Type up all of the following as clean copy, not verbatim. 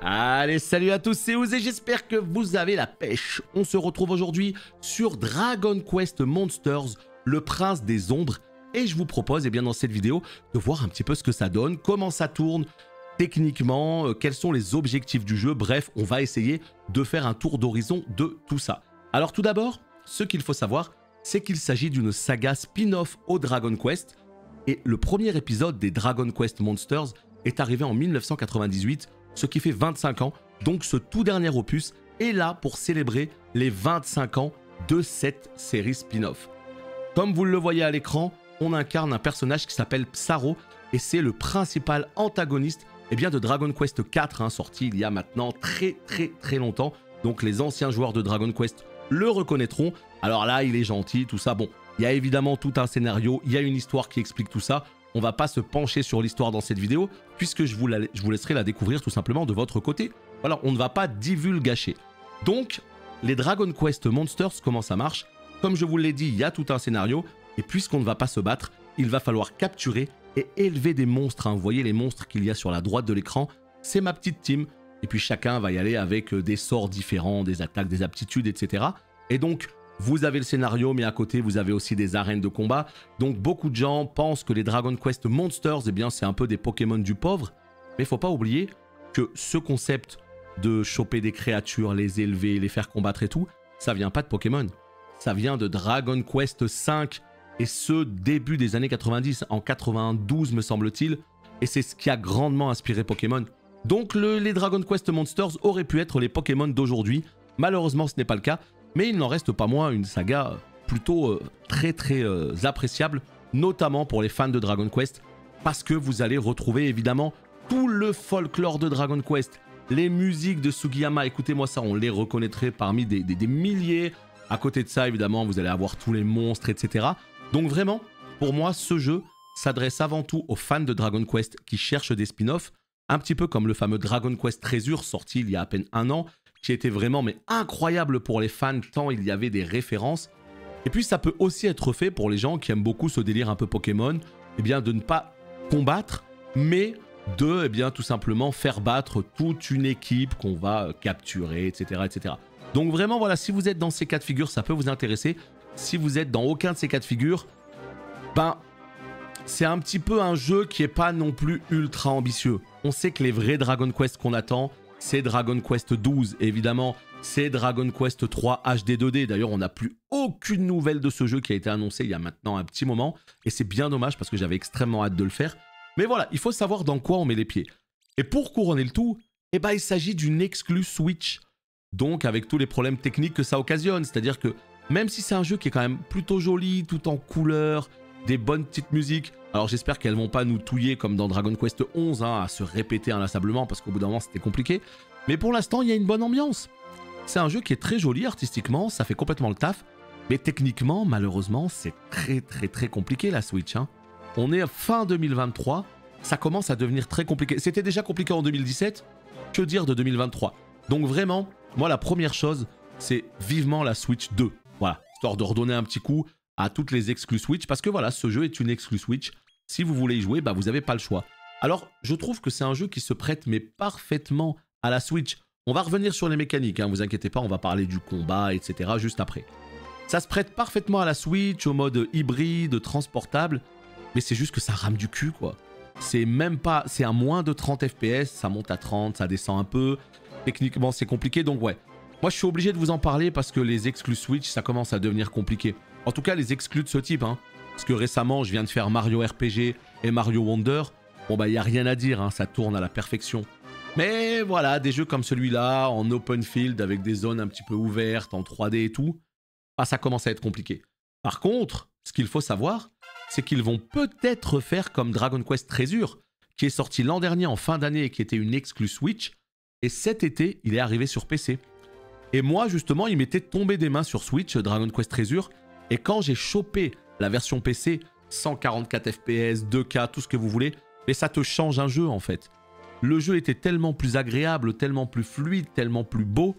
Allez, salut à tous, c'est Ouz et j'espère que vous avez la pêche. On se retrouve aujourd'hui sur Dragon Quest Monsters, le prince des ombres. Et je vous propose, dans cette vidéo, de voir un petit peu ce que ça donne, comment ça tourne techniquement, quels sont les objectifs du jeu. Bref, on va essayer de faire un tour d'horizon de tout ça. Alors tout d'abord, ce qu'il faut savoir, c'est qu'il s'agit d'une saga spin-off au Dragon Quest. Et le premier épisode des Dragon Quest Monsters est arrivé en 1998, ce qui fait 25 ans. Donc ce tout dernier opus est là pour célébrer les 25 ans de cette série spin-off. Comme vous le voyez à l'écran, on incarne un personnage qui s'appelle Psaro et c'est le principal antagoniste de Dragon Quest 4, sorti il y a maintenant très longtemps. Donc les anciens joueurs de Dragon Quest le reconnaîtront. Alors là, il est gentil, tout ça. Bon, il y a évidemment tout un scénario, il y a une histoire qui explique tout ça. On va pas se pencher sur l'histoire dans cette vidéo, puisque je vous laisserai la découvrir tout simplement de votre côté. Voilà, on ne va pas divulgacher. Donc, les Dragon Quest Monsters, comment ça marche? Comme je vous l'ai dit, il y a tout un scénario, et puisqu'on ne va pas se battre, il va falloir capturer et élever des monstres. Vous voyez les monstres qu'il y a sur la droite de l'écran, c'est ma petite team. Et puis chacun va y aller avec des sorts différents, des attaques, des aptitudes, etc. Et donc, vous avez le scénario, mais à côté, vous avez aussi des arènes de combat. Donc, beaucoup de gens pensent que les Dragon Quest Monsters, c'est un peu des Pokémon du pauvre. Mais il ne faut pas oublier que ce concept de choper des créatures, les élever, les faire combattre et tout, ça vient pas de Pokémon. Ça vient de Dragon Quest V, et ce, début des années 90, en 92 me semble-t-il. Et c'est ce qui a grandement inspiré Pokémon. Donc, les Dragon Quest Monsters auraient pu être les Pokémon d'aujourd'hui. Malheureusement, ce n'est pas le cas. Mais il n'en reste pas moins une saga plutôt très appréciable, notamment pour les fans de Dragon Quest, parce que vous allez retrouver évidemment tout le folklore de Dragon Quest, les musiques de Sugiyama, écoutez-moi ça, on les reconnaîtrait parmi des milliers. À côté de ça, évidemment, vous allez avoir tous les monstres, etc. Donc vraiment, pour moi, ce jeu s'adresse avant tout aux fans de Dragon Quest qui cherchent des spin-offs, un petit peu comme le fameux Dragon Quest Treasure, sorti il y a à peine un an, qui était vraiment incroyable pour les fans, tant il y avait des références. Et puis ça peut aussi être fait pour les gens qui aiment beaucoup ce délire un peu Pokémon, de ne pas combattre, mais de tout simplement faire battre toute une équipe qu'on va capturer, etc. Donc vraiment, voilà, si vous êtes dans ces cas de figure, ça peut vous intéresser. Si vous êtes dans aucun de ces cas de figure, c'est un petit peu un jeu qui n'est pas non plus ultra ambitieux. On sait que les vrais Dragon Quest qu'on attend, c'est Dragon Quest 12, évidemment, c'est Dragon Quest 3 HD 2D. D'ailleurs, on n'a plus aucune nouvelle de ce jeu qui a été annoncé il y a maintenant un petit moment. Et c'est bien dommage parce que j'avais extrêmement hâte de le faire. Mais voilà, il faut savoir dans quoi on met les pieds. Et pour couronner le tout, il s'agit d'une exclue Switch. Donc, avec tous les problèmes techniques que ça occasionne. C'est-à-dire que même si c'est un jeu qui est quand même plutôt joli, tout en couleurs, des bonnes petites musiques. Alors j'espère qu'elles vont pas nous touiller comme dans Dragon Quest 11, à se répéter inlassablement parce qu'au bout d'un moment c'était compliqué. Mais pour l'instant il y a une bonne ambiance. C'est un jeu qui est très joli artistiquement, ça fait complètement le taf. Mais techniquement, malheureusement, c'est très compliqué la Switch. On est fin 2023, ça commence à devenir très compliqué. C'était déjà compliqué en 2017, que dire de 2023? Donc vraiment, moi la première chose, c'est vivement la Switch 2. Voilà, histoire de redonner un petit coup à toutes les exclus Switch, parce que voilà, ce jeu est une exclus Switch. Si vous voulez y jouer, vous n'avez pas le choix. Alors, je trouve que c'est un jeu qui se prête parfaitement à la Switch. On va revenir sur les mécaniques, vous inquiétez pas, on va parler du combat, etc. juste après. Ça se prête parfaitement à la Switch, au mode hybride, transportable, mais c'est juste que ça rame du cul, quoi. C'est même pas... C'est à moins de 30 FPS, ça monte à 30, ça descend un peu. Techniquement, c'est compliqué, donc ouais. Moi, je suis obligé de vous en parler parce que les exclus Switch, ça commence à devenir compliqué. En tout cas, les exclus de ce type, Parce que récemment, je viens de faire Mario RPG et Mario Wonder. Bon, il n'y a rien à dire, ça tourne à la perfection. Mais voilà, des jeux comme celui-là, en open field, avec des zones un petit peu ouvertes, en 3D et tout, ça commence à être compliqué. Par contre, ce qu'il faut savoir, c'est qu'ils vont peut-être faire comme Dragon Quest Treasure, qui est sorti l'an dernier en fin d'année et qui était une exclus Switch. Et cet été, il est arrivé sur PC. Et moi, justement, il m'était tombé des mains sur Switch, Dragon Quest Treasure. Et quand j'ai chopé la version PC, 144 FPS, 2K, tout ce que vous voulez, mais ça te change un jeu en fait. Le jeu était tellement plus agréable, tellement plus fluide, tellement plus beau,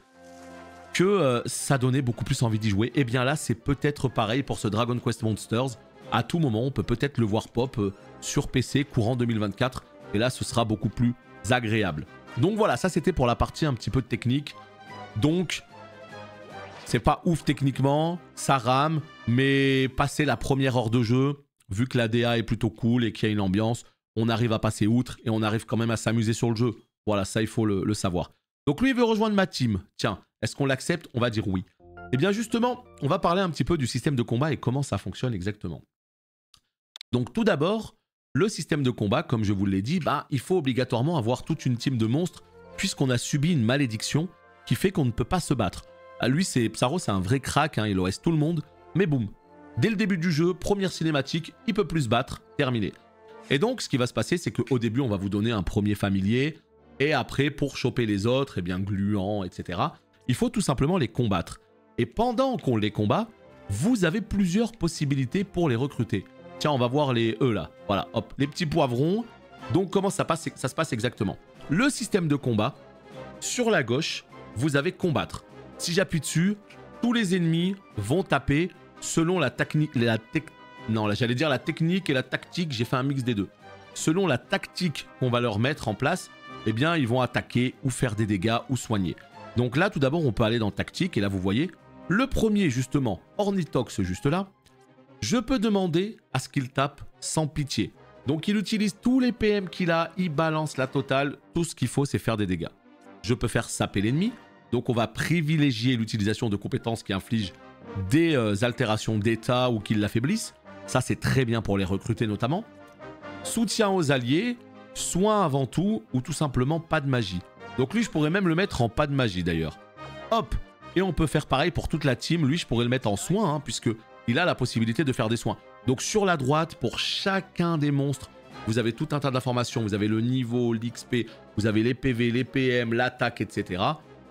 que ça donnait beaucoup plus envie d'y jouer. Et bien là, c'est peut-être pareil pour ce Dragon Quest Monsters. À tout moment, on peut peut-être le voir pop sur PC courant 2024. Et là, ce sera beaucoup plus agréable. Donc voilà, ça c'était pour la partie un petit peu technique. Donc, c'est pas ouf techniquement, ça rame, mais passer la première heure de jeu, vu que la DA est plutôt cool et qu'il y a une ambiance, on arrive à passer outre et on arrive quand même à s'amuser sur le jeu. Voilà, ça il faut le savoir. Donc lui il veut rejoindre ma team. Tiens, est-ce qu'on l'accepte? On va dire oui. Et bien justement, on va parler un petit peu du système de combat et comment ça fonctionne exactement. Donc tout d'abord, le système de combat, comme je vous l'ai dit, bah, il faut obligatoirement avoir toute une team de monstres puisqu'on a subi une malédiction qui fait qu'on ne peut pas se battre. À lui, Psaro, c'est un vrai crack, hein, il OS tout le monde, mais boum. Dès le début du jeu, première cinématique, il peut plus se battre, terminé. Et donc, ce qui va se passer, c'est qu'au début, on va vous donner un premier familier, et après, pour choper les autres, eh bien, gluants, etc., il faut tout simplement les combattre. Et pendant qu'on les combat, vous avez plusieurs possibilités pour les recruter. Tiens, on va voir les E là. Voilà, hop, les petits poivrons. Donc, comment ça se passe exactement? Le système de combat, sur la gauche, vous avez combattre. Si j'appuie dessus, tous les ennemis vont taper selon la technique, j'allais dire la technique et la tactique, j'ai fait un mix des deux. Selon la tactique qu'on va leur mettre en place, eh bien, ils vont attaquer ou faire des dégâts ou soigner. Donc là, tout d'abord, on peut aller dans tactique, et là, vous voyez, le premier, justement, Ornithox, juste là, je peux demander à ce qu'il tape sans pitié. Donc, il utilise tous les PM qu'il a, il balance la totale, tout ce qu'il faut, c'est faire des dégâts. Je peux faire saper l'ennemi, donc on va privilégier l'utilisation de compétences qui infligent des altérations d'état ou qui l'affaiblissent. Ça, c'est très bien pour les recruter notamment. Soutien aux alliés, soin avant tout, ou tout simplement pas de magie. Donc lui, je pourrais même le mettre en pas de magie d'ailleurs. Hop! Et on peut faire pareil pour toute la team. Lui, je pourrais le mettre en soin, hein, puisqu'il a la possibilité de faire des soins. Donc sur la droite, pour chacun des monstres, vous avez tout un tas d'informations. Vous avez le niveau, l'XP, vous avez les PV, les PM, l'attaque, etc.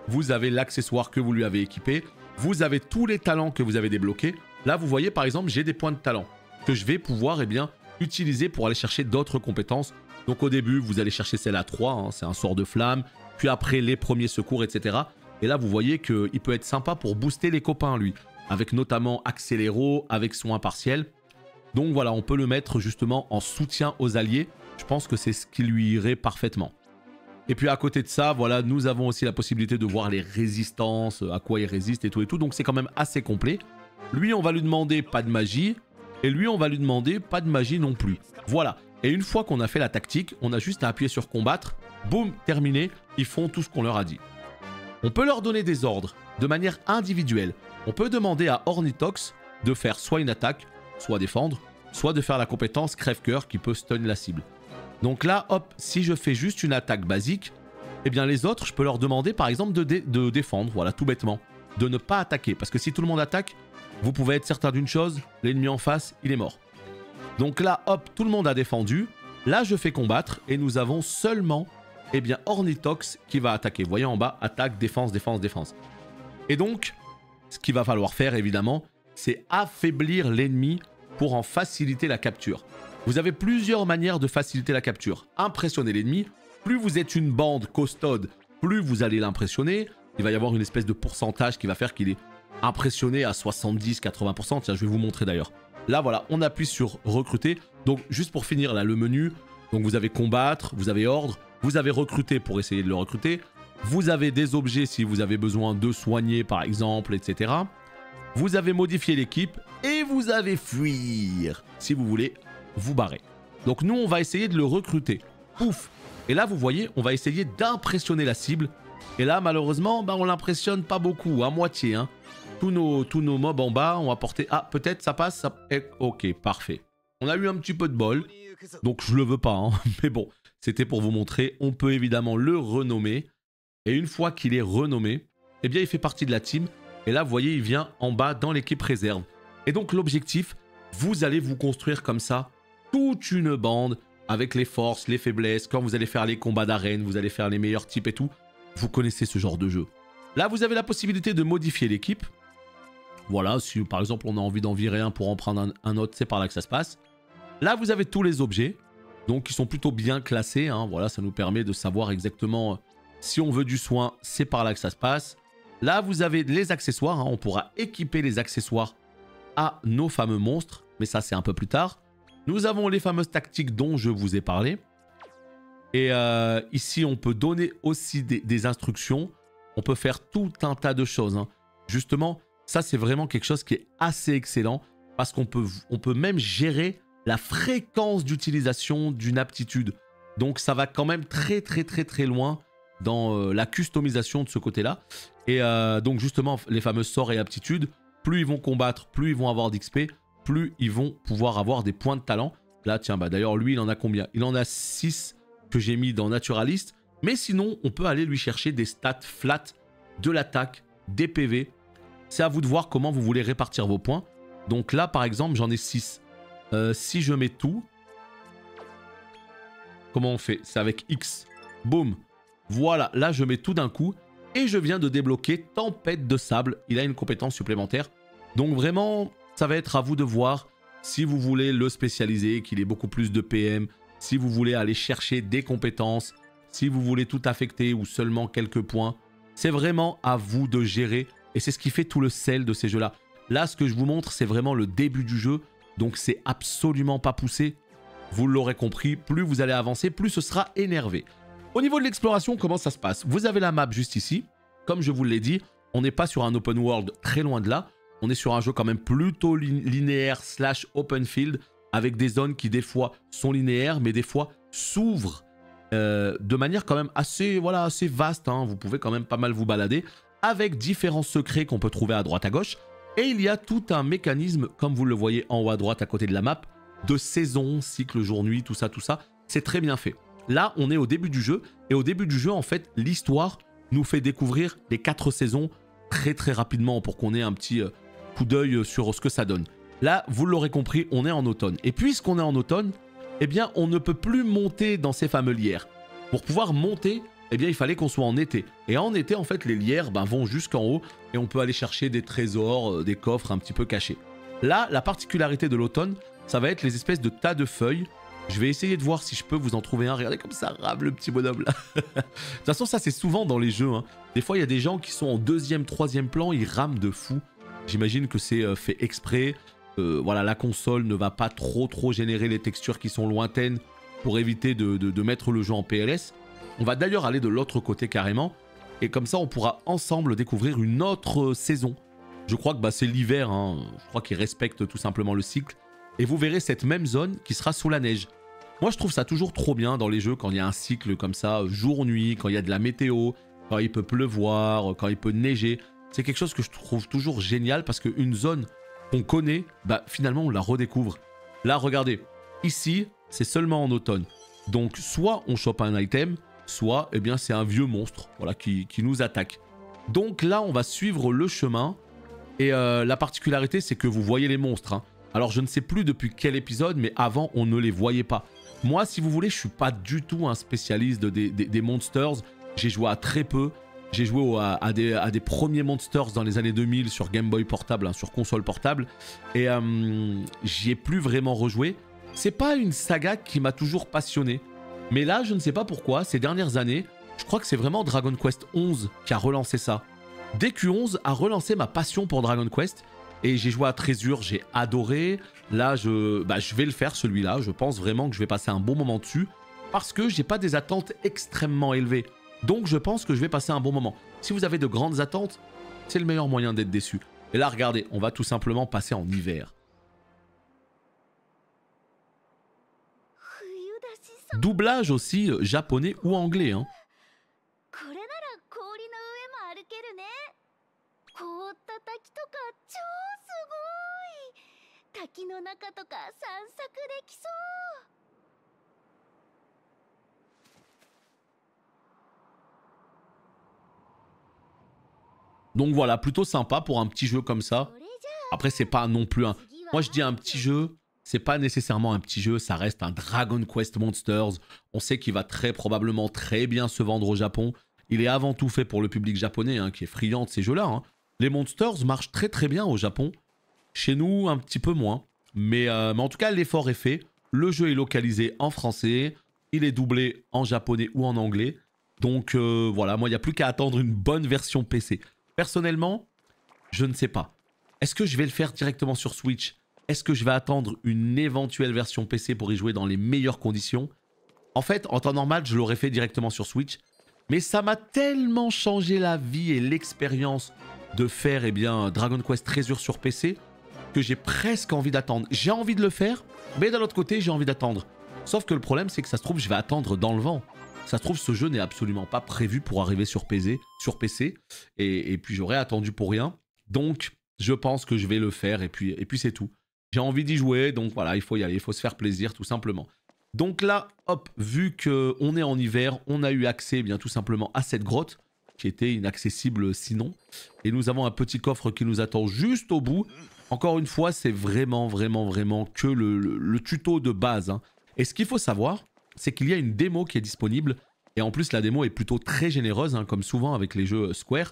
Vous avez l'accessoire que vous lui avez équipé. Vous avez tous les talents que vous avez débloqués. Là, vous voyez, par exemple, j'ai des points de talent que je vais pouvoir utiliser pour aller chercher d'autres compétences. Donc au début, vous allez chercher celle à 3, hein, c'est un sort de flamme. Puis après, les premiers secours, etc. Et là, vous voyez qu'il peut être sympa pour booster les copains, lui. Avec notamment accéléro, avec soin partiel. Donc voilà, on peut le mettre justement en soutien aux alliés. Je pense que c'est ce qui lui irait parfaitement. Et puis à côté de ça, voilà, nous avons aussi la possibilité de voir les résistances, à quoi il résiste et tout. Donc c'est quand même assez complet. Lui, on va lui demander pas de magie. Et lui, on va lui demander pas de magie non plus. Voilà. Et une fois qu'on a fait la tactique, on a juste à appuyer sur combattre. Boum, terminé. Ils font tout ce qu'on leur a dit. On peut leur donner des ordres de manière individuelle. On peut demander à Ornithox de faire soit une attaque, soit défendre, soit de faire la compétence crève-cœur qui peut stun la cible. Donc là, hop, si je fais juste une attaque basique, eh bien les autres, je peux leur demander par exemple de défendre, voilà, tout bêtement. De ne pas attaquer, parce que si tout le monde attaque, vous pouvez être certain d'une chose, l'ennemi en face, il est mort. Donc là, hop, tout le monde a défendu. Là, je fais combattre et nous avons seulement, eh bien, Ornithox qui va attaquer. Vous voyez en bas, attaque, défense, défense, défense. Et donc, ce qu'il va falloir faire, évidemment, c'est affaiblir l'ennemi pour en faciliter la capture. Vous avez plusieurs manières de faciliter la capture. Impressionner l'ennemi. Plus vous êtes une bande costaude, plus vous allez l'impressionner. Il va y avoir une espèce de pourcentage qui va faire qu'il est impressionné à 70-80%. Tiens, je vais vous montrer d'ailleurs. Là, voilà, on appuie sur recruter. Donc, juste pour finir, là, le menu. Donc, vous avez combattre, vous avez ordre, vous avez recruter pour essayer de le recruter. Vous avez des objets si vous avez besoin de soigner, par exemple, etc. Vous avez modifié l'équipe et vous avez fuir si vous voulez vous barrer. Donc, nous, on va essayer de le recruter. Pouf! Et là, vous voyez, on va essayer d'impressionner la cible. Et là, malheureusement, bah, on l'impressionne pas beaucoup, à moitié, hein. Tous nos mobs en bas ont apporté... Ah, peut-être ça passe ça... Ok, parfait. On a eu un petit peu de bol. Donc, je le veux pas. Hein. Mais bon, c'était pour vous montrer. On peut évidemment le renommer. Et une fois qu'il est renommé, eh bien, il fait partie de la team. Et là, vous voyez, il vient en bas dans l'équipe réserve. Et donc, l'objectif, vous allez vous construire comme ça toute une bande avec les forces, les faiblesses. Quand vous allez faire les combats d'arène, vous allez faire les meilleurs types et tout. Vous connaissez ce genre de jeu. Là, vous avez la possibilité de modifier l'équipe. Voilà, si par exemple on a envie d'en virer un pour en prendre un autre, c'est par là que ça se passe. Là, vous avez tous les objets, donc ils sont plutôt bien classés. Hein. Voilà, ça nous permet de savoir exactement si on veut du soin, c'est par là que ça se passe. Là, vous avez les accessoires. Hein. On pourra équiper les accessoires à nos fameux monstres, mais ça, c'est un peu plus tard. Nous avons les fameuses tactiques dont je vous ai parlé. Et ici, on peut donner aussi des instructions. On peut faire tout un tas de choses, hein. Justement, ça, c'est vraiment quelque chose qui est assez excellent parce qu'on peut même gérer la fréquence d'utilisation d'une aptitude. Donc, ça va quand même très loin dans la customisation de ce côté-là. Et donc, justement, les fameux sorts et aptitudes, plus ils vont combattre, plus ils vont avoir d'XP, plus ils vont pouvoir avoir des points de talent. Là, tiens, bah d'ailleurs, lui, il en a combien? Il en a 6 que j'ai mis dans Naturaliste. Mais sinon, on peut aller lui chercher des stats flat de l'attaque, des PV. C'est à vous de voir comment vous voulez répartir vos points. Donc là, par exemple, j'en ai 6. Si je mets tout, comment on fait? C'est avec X. Boum. Voilà, là, je mets tout d'un coup. Et je viens de débloquer Tempête de Sable. Il a une compétence supplémentaire. Donc vraiment, ça va être à vous de voir si vous voulez le spécialiser, qu'il ait beaucoup plus de PM, si vous voulez aller chercher des compétences, si vous voulez tout affecter ou seulement quelques points. C'est vraiment à vous de gérer et c'est ce qui fait tout le sel de ces jeux-là. Là, ce que je vous montre, c'est vraiment le début du jeu, donc c'est absolument pas poussé. Vous l'aurez compris, plus vous allez avancer, plus ce sera énervé. Au niveau de l'exploration, comment ça se passe? Vous avez la map juste ici. Comme je vous l'ai dit, on n'est pas sur un open world très loin de là. On est sur un jeu quand même plutôt linéaire / open field, avec des zones qui des fois sont linéaires, mais des fois s'ouvrent de manière quand même assez, voilà, assez vaste, hein. Vous pouvez quand même pas mal vous balader, avec différents secrets qu'on peut trouver à droite à gauche. Et il y a tout un mécanisme, comme vous le voyez en haut à droite à côté de la map, de saison, cycle, jour, nuit, tout ça. C'est très bien fait. Là, on est au début du jeu, et au début du jeu, en fait, l'histoire nous fait découvrir les 4 saisons très rapidement pour qu'on ait un petit coup d'œil sur ce que ça donne. Là, vous l'aurez compris, on est en automne. Et puisqu'on est en automne, eh bien, on ne peut plus monter dans ces fameux lierres. Pour pouvoir monter, eh bien, il fallait qu'on soit en été. Et en été, en fait, les lierres vont jusqu'en haut et on peut aller chercher des trésors, des coffres un petit peu cachés. Là, la particularité de l'automne, ça va être les espèces de tas de feuilles. Je vais essayer de voir si je peux vous en trouver un. Regardez comme ça rame le petit bonhomme là. De toute façon, ça c'est souvent dans les jeux, hein. Des fois, il y a des gens qui sont en 2e, 3e plan, ils rament de fou. J'imagine que c'est fait exprès. Voilà, la console ne va pas trop générer les textures qui sont lointaines pour éviter de mettre le jeu en PLS. On va d'ailleurs aller de l'autre côté carrément. Et comme ça, on pourra ensemble découvrir une autre saison. Je crois que c'est l'hiver, hein. Je crois qu'ils respectent tout simplement le cycle. Et vous verrez cette même zone qui sera sous la neige. Moi, je trouve ça toujours trop bien dans les jeux quand il y a un cycle comme ça, jour-nuit, quand il y a de la météo, quand il peut pleuvoir, quand il peut neiger. C'est quelque chose que je trouve toujours génial parce qu'une zone qu'on connaît, finalement, on la redécouvre. Là, regardez, ici, c'est seulement en automne. Donc, soit on chope un item, soit, eh bien, c'est un vieux monstre, voilà, qui nous attaque. Donc là, on va suivre le chemin. Et la particularité, c'est que vous voyez les monstres, hein. Alors, je ne sais plus depuis quel épisode, mais avant, on ne les voyait pas. Moi, si vous voulez, je suis pas du tout un spécialiste des monsters. J'ai joué à très peu. J'ai joué à des premiers monsters dans les années 2000 sur Game Boy portable, hein, sur console portable. Et j'y ai plus vraiment rejoué. C'est pas une saga qui m'a toujours passionné. Mais là, je ne sais pas pourquoi, ces dernières années, je crois que c'est vraiment Dragon Quest 11 qui a relancé ça. DQ11 a relancé ma passion pour Dragon Quest. Et j'ai joué à Trésure, j'ai adoré. Là, je vais le faire celui-là. Je pense vraiment que je vais passer un bon moment dessus. Parce que j'ai pas des attentes extrêmement élevées. Donc je pense que je vais passer un bon moment. Si vous avez de grandes attentes, c'est le meilleur moyen d'être déçu. Et là, regardez, on va tout simplement passer en hiver. Doublage aussi japonais ou anglais, hein. Donc voilà, plutôt sympa pour un petit jeu comme ça. Après, c'est pas non plus un... Moi, je dis un petit jeu, c'est pas nécessairement un petit jeu, ça reste un Dragon Quest Monsters. On sait qu'il va très probablement très bien se vendre au Japon. Il est avant tout fait pour le public japonais, hein, qui est friand de ces jeux-là, hein. Les Monsters marchent très bien au Japon. Chez nous, un petit peu moins. Mais en tout cas, l'effort est fait. Le jeu est localisé en français. Il est doublé en japonais ou en anglais. Donc voilà, moi, il n'y a plus qu'à attendre une bonne version PC. Personnellement, je ne sais pas. Est-ce que je vais le faire directement sur Switch? Est-ce que je vais attendre une éventuelle version PC pour y jouer dans les meilleures conditions? En fait, en temps normal, je l'aurais fait directement sur Switch. Mais ça m'a tellement changé la vie et l'expérience de faire eh bien, Dragon Quest Treasure sur PC que j'ai presque envie d'attendre. J'ai envie de le faire, mais d'un autre côté, j'ai envie d'attendre. Sauf que le problème, c'est que ça se trouve, je vais attendre dans le vent. Ça se trouve, ce jeu n'est absolument pas prévu pour arriver sur PC. Et puis, j'aurais attendu pour rien. Donc, je pense que je vais le faire et puis c'est tout. J'ai envie d'y jouer, donc voilà, il faut y aller, il faut se faire plaisir tout simplement. Donc là, hop, vu qu'on est en hiver, on a eu accès bien tout simplement à cette grotte qui était inaccessible sinon. Et nous avons un petit coffre qui nous attend juste au bout. Encore une fois, c'est vraiment que le tuto de base. Hein. Et ce qu'il faut savoir, c'est qu'il y a une démo qui est disponible. Et en plus, la démo est plutôt très généreuse, hein, comme souvent avec les jeux Square.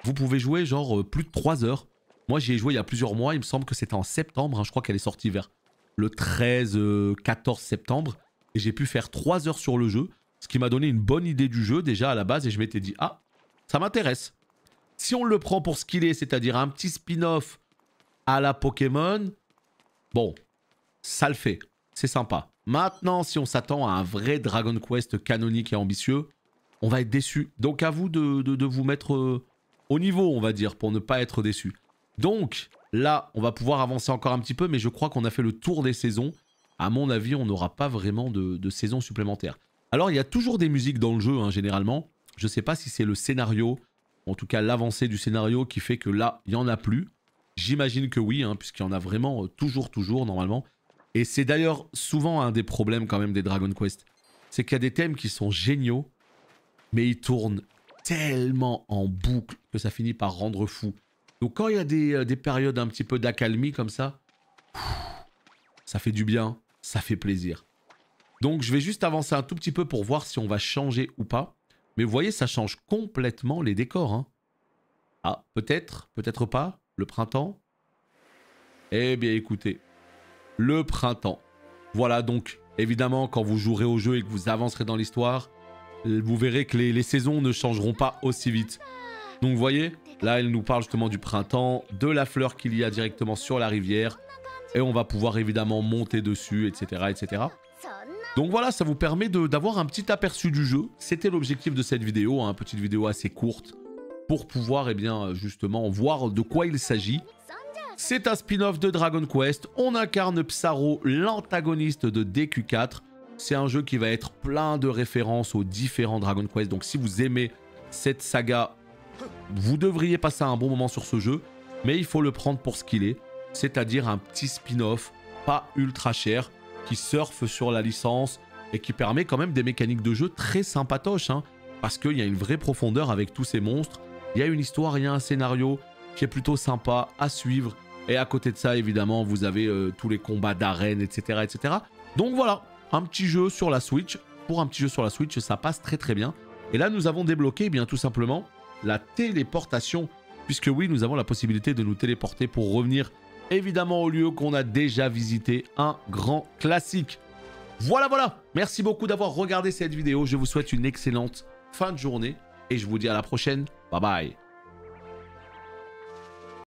Vous pouvez jouer genre plus de 3 heures. Moi, j'y ai joué il y a plusieurs mois. Il me semble que c'était en septembre. Hein. Je crois qu'elle est sortie vers le 13-14 septembre. Et j'ai pu faire 3 heures sur le jeu. Ce qui m'a donné une bonne idée du jeu déjà à la base. Et je m'étais dit, ah, ça m'intéresse. Si on le prend pour ce qu'il est, c'est-à-dire un petit spin-off à la Pokémon, bon, ça le fait. C'est sympa. Maintenant, si on s'attend à un vrai Dragon Quest canonique et ambitieux, on va être déçu. Donc à vous de vous mettre au niveau, on va dire, pour ne pas être déçu. Donc là, on va pouvoir avancer encore un petit peu, mais je crois qu'on a fait le tour des saisons. À mon avis, on n'aura pas vraiment de saison supplémentaire. Alors, il y a toujours des musiques dans le jeu, hein, généralement. Je ne sais pas si c'est le scénario, en tout cas l'avancée du scénario qui fait que là, il n'y en a plus. J'imagine que oui, hein, puisqu'il y en a vraiment toujours, normalement. Et c'est d'ailleurs souvent un des problèmes quand même des Dragon Quest. C'est qu'il y a des thèmes qui sont géniaux, mais ils tournent tellement en boucle que ça finit par rendre fou. Donc quand il y a des périodes un petit peu d'accalmie comme ça, ça fait du bien, ça fait plaisir. Donc je vais juste avancer un tout petit peu pour voir si on va changer ou pas. Mais vous voyez, ça change complètement les décors. Hein. Ah, peut-être, peut-être pas. Le printemps. Eh bien écoutez, le printemps. Voilà donc, évidemment, quand vous jouerez au jeu et que vous avancerez dans l'histoire, vous verrez que les saisons ne changeront pas aussi vite. Donc vous voyez, là elle nous parle justement du printemps, de la fleur qu'il y a directement sur la rivière. Et on va pouvoir évidemment monter dessus, etc. etc. Donc voilà, ça vous permet d'avoir un petit aperçu du jeu. C'était l'objectif de cette vidéo, hein, petite vidéo assez courte, pour pouvoir, eh bien, justement, voir de quoi il s'agit. C'est un spin-off de Dragon Quest. On incarne Psaro, l'antagoniste de DQ4. C'est un jeu qui va être plein de références aux différents Dragon Quest. Donc si vous aimez cette saga, vous devriez passer un bon moment sur ce jeu. Mais il faut le prendre pour ce qu'il est. C'est-à-dire un petit spin-off, pas ultra cher, qui surfe sur la licence et qui permet quand même des mécaniques de jeu très sympatoches. Hein, parce qu'il y a une vraie profondeur avec tous ces monstres. Il y a une histoire, il y a un scénario qui est plutôt sympa à suivre. Et à côté de ça, évidemment, vous avez tous les combats d'arène, etc., etc. Donc voilà, un petit jeu sur la Switch. Pour un petit jeu sur la Switch, ça passe très très bien. Et là, nous avons débloqué, eh bien tout simplement, la téléportation. Puisque oui, nous avons la possibilité de nous téléporter pour revenir, évidemment, au lieu qu'on a déjà visité. Un grand classique. Voilà, voilà. Merci beaucoup d'avoir regardé cette vidéo. Je vous souhaite une excellente fin de journée. Et je vous dis à la prochaine. Bye bye.